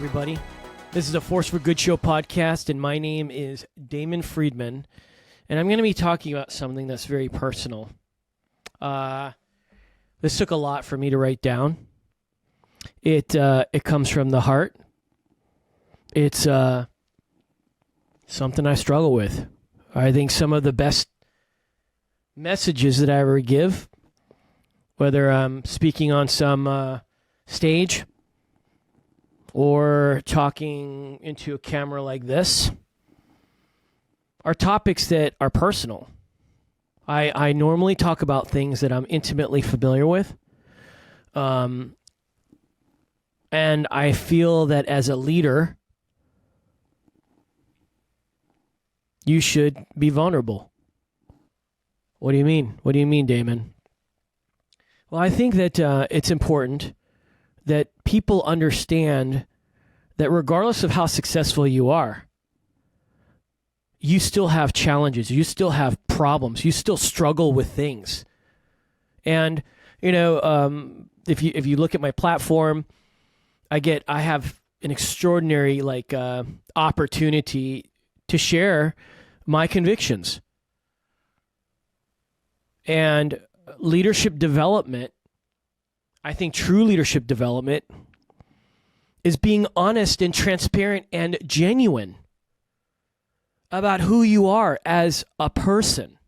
everybody. This is a Force for Good Show podcast, and my name is Damon Friedman, and I'm going to be talking about something that's very personal. This took a lot for me to write down. It comes from the heart. It's something I struggle with. I think some of the best messages that I ever give, whether I'm speaking on some stage or talking into a camera like this, are topics that are personal. I normally talk about things that I'm intimately familiar with. And I feel that as a leader, you should be vulnerable. What do you mean? What do you mean, Damon? Well, I think that it's important that people understand that regardless of how successful you are, you still have challenges, you still have problems, you still struggle with things. And, you know, if you look at my platform, I have an extraordinary opportunity to share my convictions. And leadership development, I think true leadership development is being honest and transparent and genuine about who you are as a person.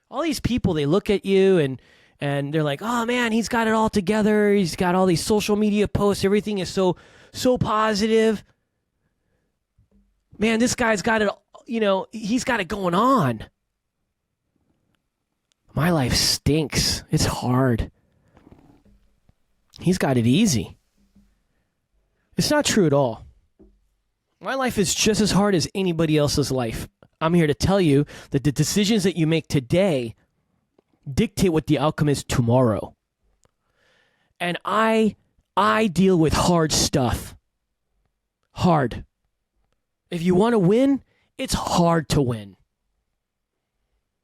All these people, they look at you and they're like, oh man, he's got it all together. He's got all these social media posts. Everything is so positive. Man, this guy's got it, he's got it going on. My life stinks. It's hard. He's got it easy. It's not true at all. My life is just as hard as anybody else's life. I'm here to tell you that the decisions that you make today dictate what the outcome is tomorrow. And I deal with hard stuff. Hard. If you want to win, it's hard to win.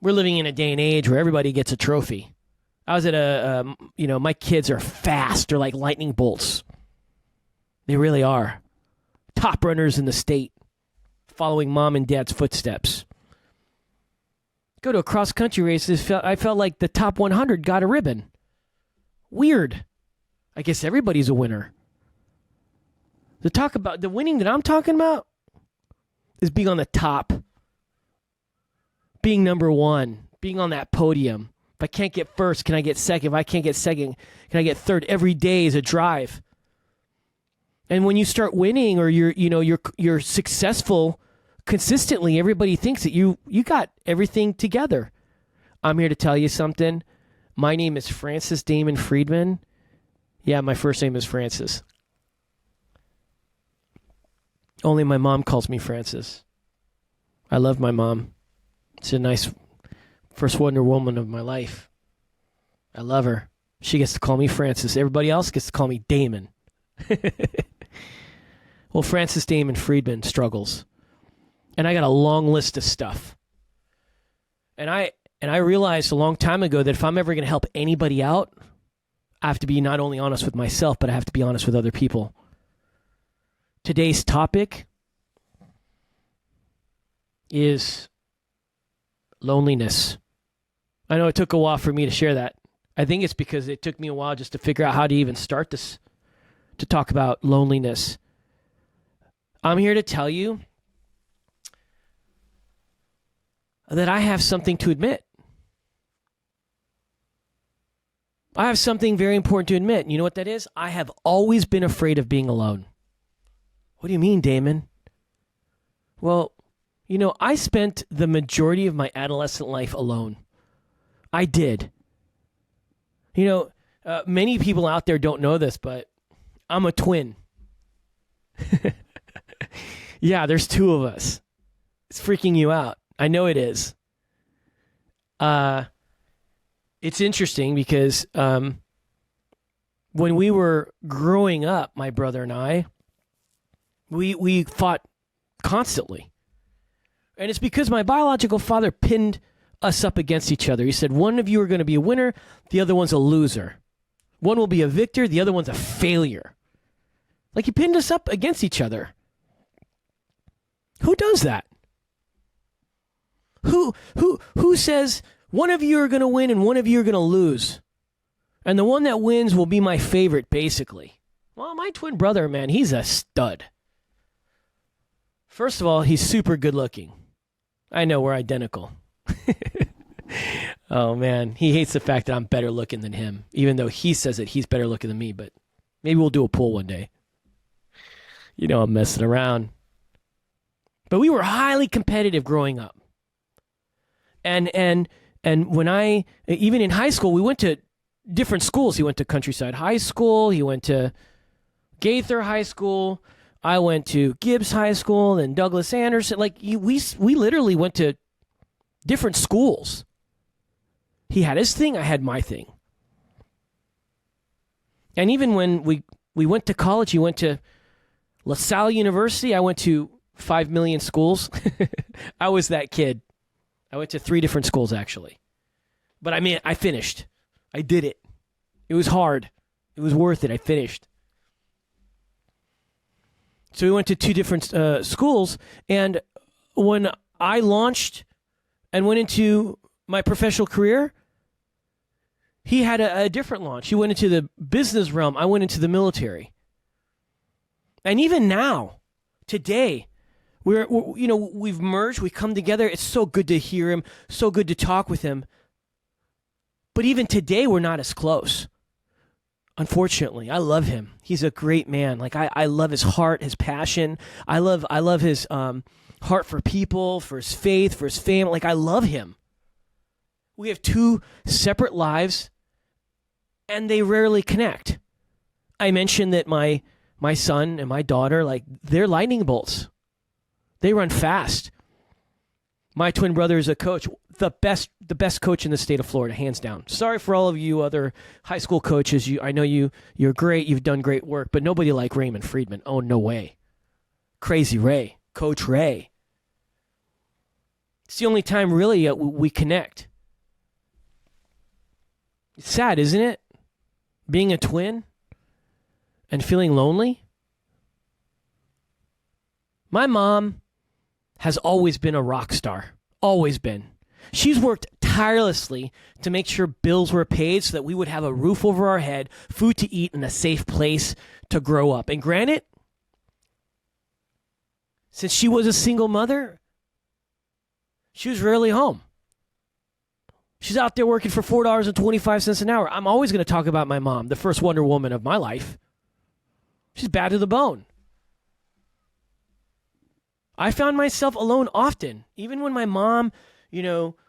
We're living in a day and age where everybody gets a trophy. I was at my kids are fast. They're like lightning bolts. They really are. Top runners in the state, following mom and dad's footsteps. Go to a cross-country race, I felt like the top 100 got a ribbon. Weird. I guess everybody's a winner. The winning that I'm talking about is being on the top. Being number one, being on that podium. If I can't get first, can I get second? If I can't get second, can I get third? Every day is a drive. And when you start winning or you're successful consistently, everybody thinks that you got everything together. I'm here to tell you something. My name is Francis Damon Friedman. Yeah, my first name is Francis. Only my mom calls me Francis. I love my mom. She's a nice first Wonder Woman of my life. I love her. She gets to call me Francis. Everybody else gets to call me Damon. Well, Francis Damon Friedman struggles. And I got a long list of stuff. And I realized a long time ago that if I'm ever going to help anybody out, I have to be not only honest with myself, but I have to be honest with other people. Today's topic is loneliness. I know it took a while for me to share that. I think it's because it took me a while just to figure out how to even start this, to talk about loneliness. I'm here to tell you that I have something to admit. I have something very important to admit. You know what that is? I have always been afraid of being alone. What do you mean, Damon? Well, I spent the majority of my adolescent life alone. I did. Many people out there don't know this, but I'm a twin. Yeah, there's two of us. It's freaking you out. I know it is. It's interesting because when we were growing up, my brother and I, we fought constantly. And it's because my biological father pinned us up against each other. He said, one of you are going to be a winner, the other one's a loser. One will be a victor, the other one's a failure. Like he pinned us up against each other. Who does that? Who says one of you are going to win and one of you are going to lose? And the one that wins will be my favorite, basically. Well, my twin brother, man, he's a stud. First of all, he's super good looking. I know we're identical. Oh, man. He hates the fact that I'm better looking than him, even though he says that he's better looking than me. But maybe we'll do a poll one day. You know, I'm messing around. But we were highly competitive growing up. And when even in high school, we went to different schools. He went to Countryside High School. He went to Gaither High School. I went to Gibbs High School and Douglas Anderson. Like, we literally went to different schools. He had his thing, I had my thing. And even when we went to college, he went to LaSalle University. I went to 5 million schools. I was that kid. I went to 3 different schools, actually. But I mean, I finished. I did it. It was hard. It was worth it. I finished. So we went to 2 different schools, and when I launched and went into my professional career, he had a different launch. He went into the business realm. I went into the military. And even now, today, we've merged. We come together. It's so good to hear him. So good to talk with him. But even today, we're not as close. Unfortunately, I love him. He's a great man. Like I love his heart, his passion. I love his heart for people, for his faith, for his family. Like I love him. We have 2 separate lives, and they rarely connect. I mentioned that my son and my daughter, like they're lightning bolts. They run fast. My twin brother is a coach, the best coach in the state of Florida, hands down. Sorry for all of you other high school coaches. I know you're great. You've done great work, but nobody like Damon Friedman. Oh, no way. Crazy Ray, Coach Ray. It's the only time really we connect. It's sad, isn't it? Being a twin and feeling lonely. My mom has always been a rock star. Always been. She's worked tirelessly to make sure bills were paid so that we would have a roof over our head, food to eat, and a safe place to grow up. And granted, since she was a single mother, she was rarely home. She's out there working for $4.25 an hour. I'm always going to talk about my mom, the first Wonder Woman of my life. She's bad to the bone. I found myself alone often, even when my mom,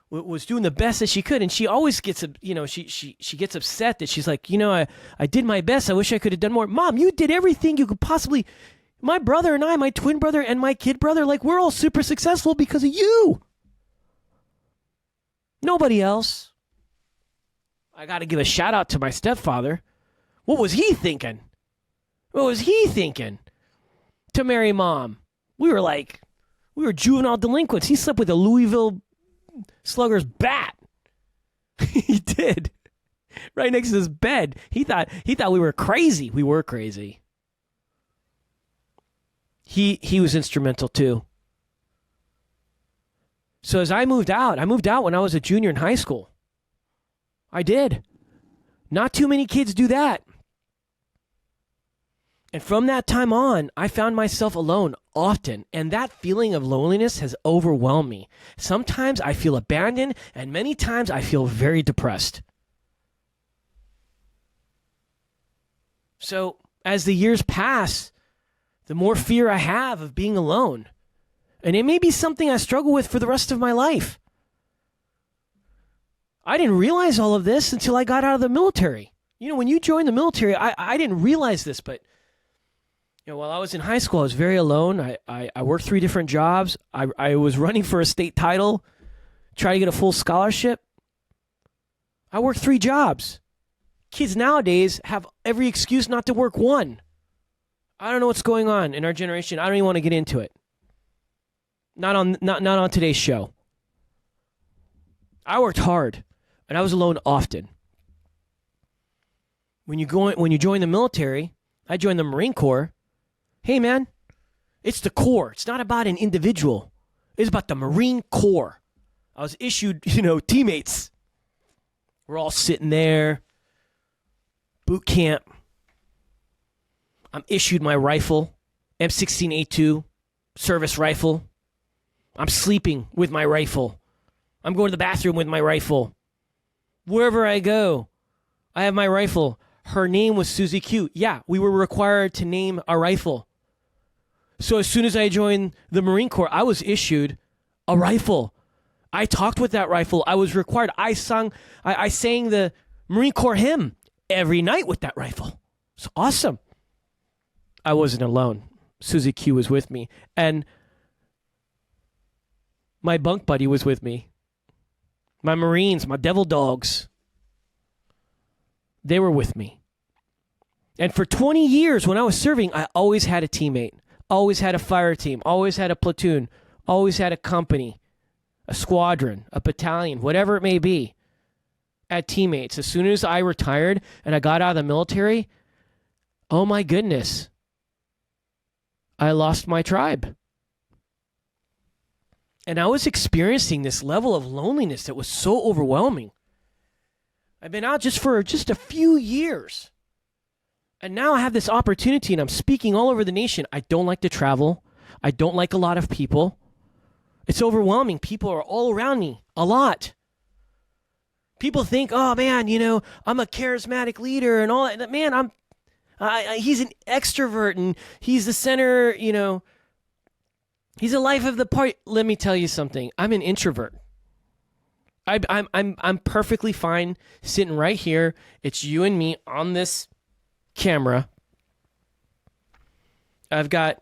was doing the best that she could. And she always gets, she gets upset that she's like, I did my best. I wish I could have done more. Mom, you did everything you could possibly. My brother and I, my twin brother and my kid brother, like we're all super successful because of you. Nobody else. I got to give a shout out to my stepfather. What was he thinking? What was he thinking to marry mom? We were juvenile delinquents. He slept with a Louisville Slugger's bat. He did. Right next to his bed. He thought we were crazy. We were crazy. He was instrumental too. So as I moved out when I was a junior in high school. I did. Not too many kids do that. And from that time on, I found myself alone often, and that feeling of loneliness has overwhelmed me. Sometimes I feel abandoned, and many times I feel very depressed. So as the years pass, the more fear I have of being alone. And it may be something I struggle with for the rest of my life. I didn't realize all of this until I got out of the military. When you join the military, I didn't realize this, but while I was in high school, I was very alone. I worked 3 different jobs. I was running for a state title, trying to get a full scholarship. I worked 3 jobs. Kids nowadays have every excuse not to work one. I don't know what's going on in our generation. I don't even want to get into it. Not on today's show. I worked hard, and I was alone often. When you join the military, I joined the Marine Corps. Hey, man, it's the Corps. It's not about an individual. It's about the Marine Corps. I was issued, teammates. We're all sitting there, boot camp. I'm issued my rifle, M16A2, service rifle. I'm sleeping with my rifle. I'm going to the bathroom with my rifle. Wherever I go, I have my rifle. Her name was Susie Q. Yeah, we were required to name our rifle. So as soon as I joined the Marine Corps, I was issued a rifle. I talked with that rifle. I was required. I sang the Marine Corps hymn every night with that rifle. It's awesome. I wasn't alone. Susie Q was with me. And my bunk buddy was with me. My Marines, my devil dogs, they were with me. And for 20 years when I was serving, I always had a teammate, always had a fire team, always had a platoon, always had a company, a squadron, a battalion, whatever it may be, at teammates. As soon as I retired and I got out of the military, oh my goodness, I lost my tribe. And I was experiencing this level of loneliness that was so overwhelming. I've been out for a few years. And now I have this opportunity and I'm speaking all over the nation. I don't like to travel. I don't like a lot of people. It's overwhelming. People are all around me a lot. People think, oh man, I'm a charismatic leader and all that. Man, he's an extrovert and he's the center, he's the life of the party. Let me tell you something. I'm an introvert. I'm perfectly fine sitting right here. It's you and me on this camera. I've got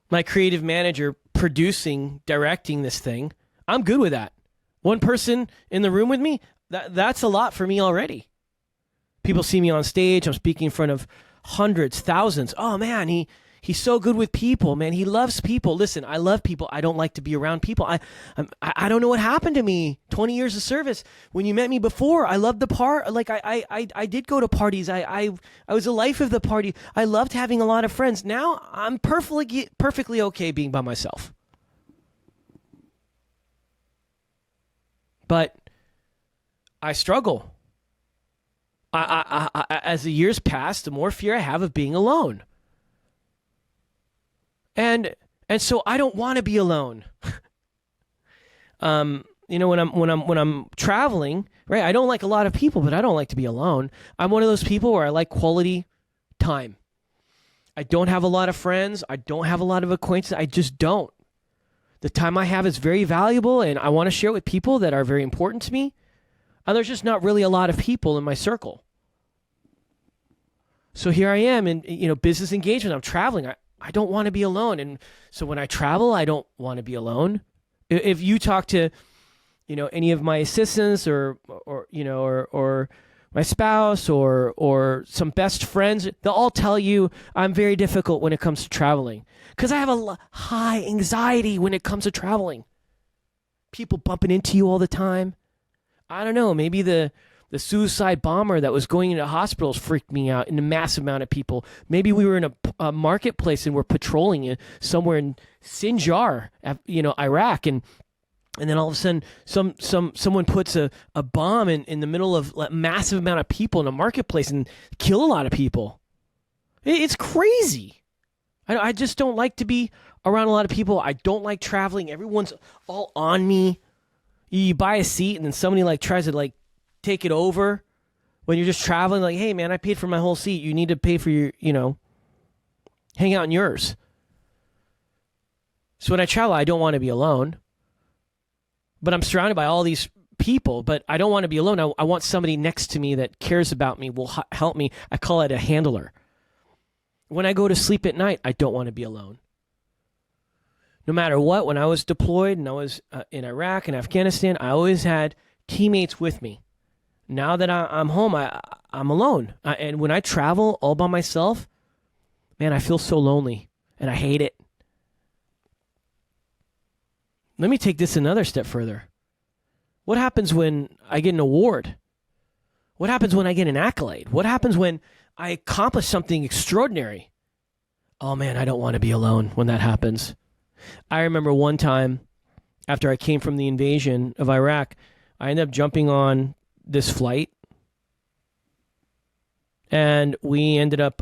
my creative manager producing, directing this thing. I'm good with that. One person in the room with me, that's a lot for me already. People see me on stage. I'm speaking in front of hundreds, thousands. Oh man, he's so good with people, man. He loves people. Listen, I love people. I don't like to be around people. I don't know what happened to me. 20 years of service. When you met me before, I loved the part. Like I did go to parties. I was the life of the party. I loved having a lot of friends. Now I'm perfectly okay being by myself. But I struggle. As the years pass, the more fear I have of being alone. And so I don't want to be alone. When I'm traveling, right? I don't like a lot of people, but I don't like to be alone. I'm one of those people where I like quality time. I don't have a lot of friends. I don't have a lot of acquaintances. I just don't. The time I have is very valuable, and I want to share it with people that are very important to me. And there's just not really a lot of people in my circle. So here I am in business engagement. I'm traveling. I don't want to be alone. And so when I travel, I don't want to be alone. If you talk to, any of my assistants or my spouse or some best friends, they'll all tell you I'm very difficult when it comes to traveling because I have a high anxiety when it comes to traveling. People bumping into you all the time. I don't know, maybe the suicide bomber that was going into hospitals freaked me out, and a massive amount of people. Maybe we were in a marketplace and we're patrolling it somewhere in Sinjar, Iraq, and then all of a sudden someone puts a bomb in the middle of a massive amount of people in a marketplace and kill a lot of people. It's crazy. I just don't like to be around a lot of people. I don't like traveling. Everyone's all on me. You buy a seat and then somebody tries to take it over when you're just traveling. Hey man, I paid for my whole seat. You need to pay for your, hang out in yours. So when I travel, I don't want to be alone, but I'm surrounded by all these people, but I don't want to be alone. I want somebody next to me that cares about me, will help me. I call it a handler. When I go to sleep at night, I don't want to be alone. No matter what, when I was deployed and I was in Iraq and Afghanistan, I always had teammates with me. Now that I'm home, I'm alone. And when I travel all by myself, man, I feel so lonely and I hate it. Let me take this another step further. What happens when I get an award? What happens when I get an accolade? What happens when I accomplish something extraordinary? Oh man, I don't want to be alone when that happens. I remember one time after I came from the invasion of Iraq, I ended up jumping on this flight and we ended up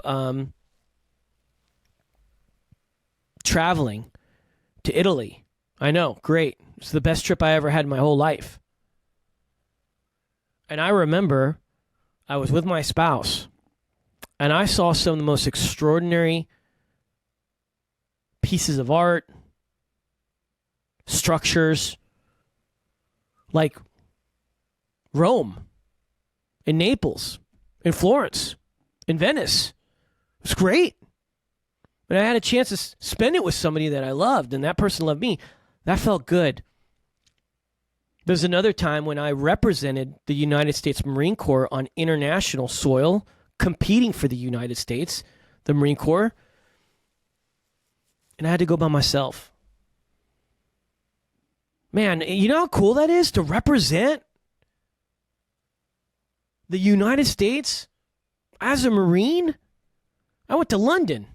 traveling to Italy. I know, great. It's the best trip I ever had in my whole life. And I remember I was with my spouse and I saw some of the most extraordinary pieces of art, structures, like Rome, in Naples, in Florence, in Venice. It was great. And I had a chance to spend it with somebody that I loved, and that person loved me. That felt good. There's another time when I represented the United States Marine Corps on international soil, competing for the United States, the Marine Corps, and I had to go by myself. Man, you know how cool that is to represent the United States as a Marine? I went to London.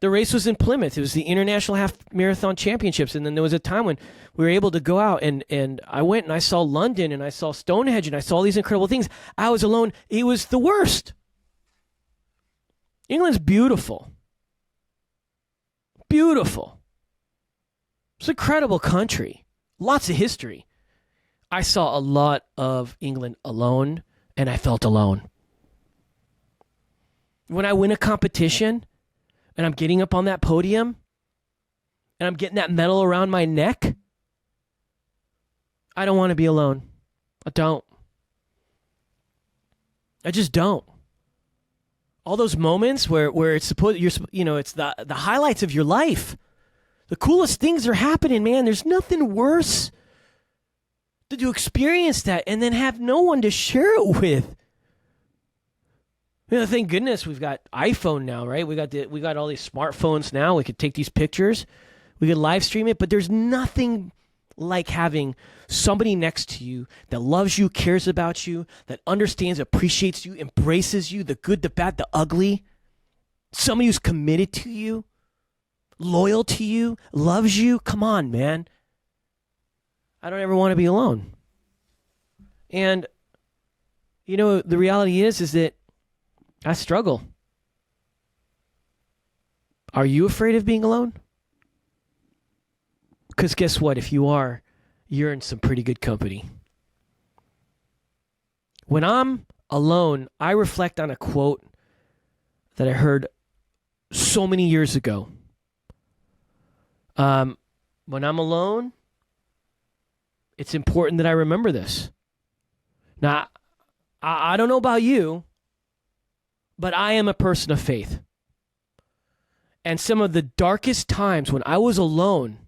The race was in Plymouth. It was the International Half Marathon Championships. And then there was a time when we were able to go out and I went and I saw London and I saw Stonehenge and I saw these incredible things. I was alone. It was the worst. England's beautiful. Beautiful. It's an incredible country. Lots of history. I saw a lot of England alone and I felt alone. When I win a competition and I'm getting up on that podium and I'm getting that medal around my neck, I don't want to be alone. I don't. I just don't. All those moments where it's supposed it's the highlights of your life. The coolest things are happening, man. There's nothing worse than to experience that and then have no one to share it with. You know, thank goodness we've got iPhone now, right? We got all these smartphones now. We could take these pictures. We could live stream it, but there's nothing like having somebody next to you that loves you, cares about you, that understands, appreciates you, embraces you, the good, the bad, the ugly. Somebody who's committed to you, loyal to you, loves you. Come on, man. I don't ever want to be alone. And, you know, the reality is that I struggle. Are you afraid of being alone? Because guess what? If you are, you're in some pretty good company. When I'm alone, I reflect on a quote that I heard so many years ago. When I'm alone, it's important that I remember this. Now, I don't know about you, but I am a person of faith. And some of the darkest times when I was alone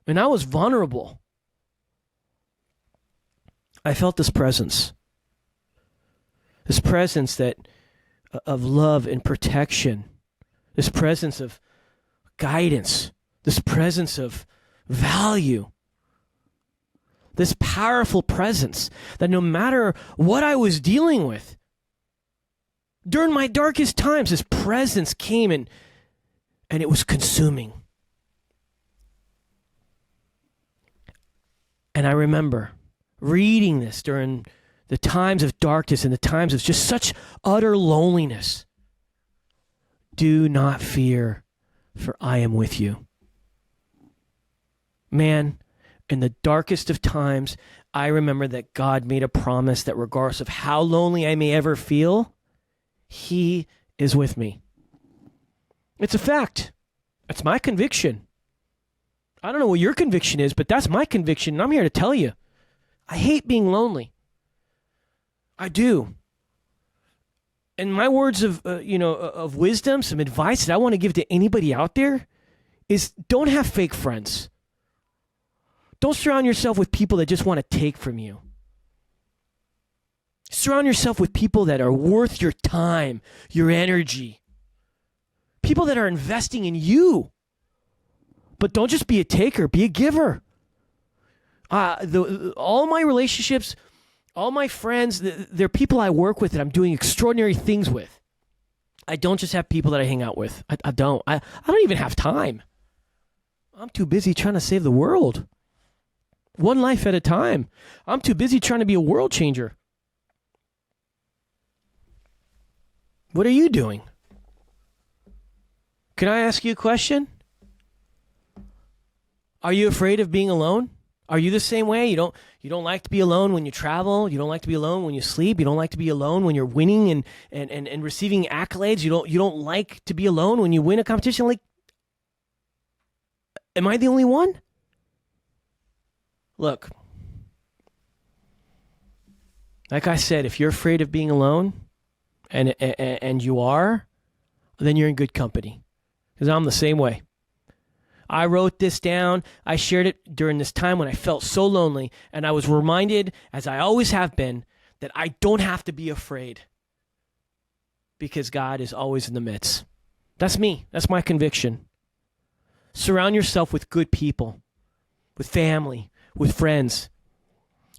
and I was vulnerable, I felt this presence. This presence of love and protection. This presence of guidance. This presence of value. This powerful presence that no matter what I was dealing with, during my darkest times, this presence came and it was consuming. And I remember reading this during the times of darkness and the times of just such utter loneliness. Do not fear, for I am with you. Man, in the darkest of times, I remember that God made a promise that regardless of how lonely I may ever feel, He is with me. It's a fact. That's my conviction. I don't know what your conviction is, but that's my conviction, and I'm here to tell you. I hate being lonely. I do. And my words of of wisdom, some advice that I want to give to anybody out there is don't have fake friends. Don't surround yourself with people that just want to take from you. Surround yourself with people that are worth your time, your energy. People that are investing in you. But don't just be a taker, be a giver. All my relationships, all my friends, they're people I work with that I'm doing extraordinary things with. I don't just have people that I hang out with. I don't. I don't even have time. I'm too busy trying to save the world. One life at a time. I'm too busy trying to be a world changer. What are you doing? Can I ask you a question? Are you afraid of being alone? Are you the same way? You don't like to be alone when you travel. You don't like to be alone when you sleep. You don't like to be alone when you're winning and receiving accolades. You don't like to be alone when you win a competition. Like, am I the only one? Look, like I said, if you're afraid of being alone, and you are, then you're in good company. Because I'm the same way. I wrote this down. I shared it during this time when I felt so lonely. And I was reminded, as I always have been, that I don't have to be afraid. Because God is always in the midst. That's me. That's my conviction. Surround yourself with good people, with family, with friends.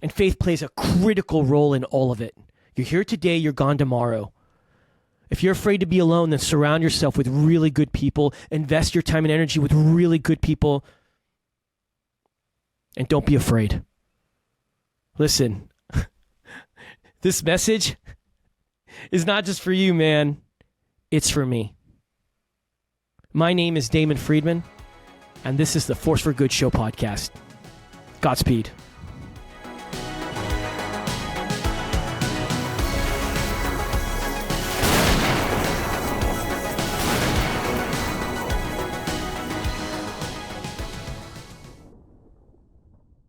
And faith plays a critical role in all of it. You're here today, you're gone tomorrow. If you're afraid to be alone, then surround yourself with really good people. Invest your time and energy with really good people. And don't be afraid. Listen, this message is not just for you, man. It's for me. My name is Damon Friedman, and this is the Force for Good Show podcast. Godspeed.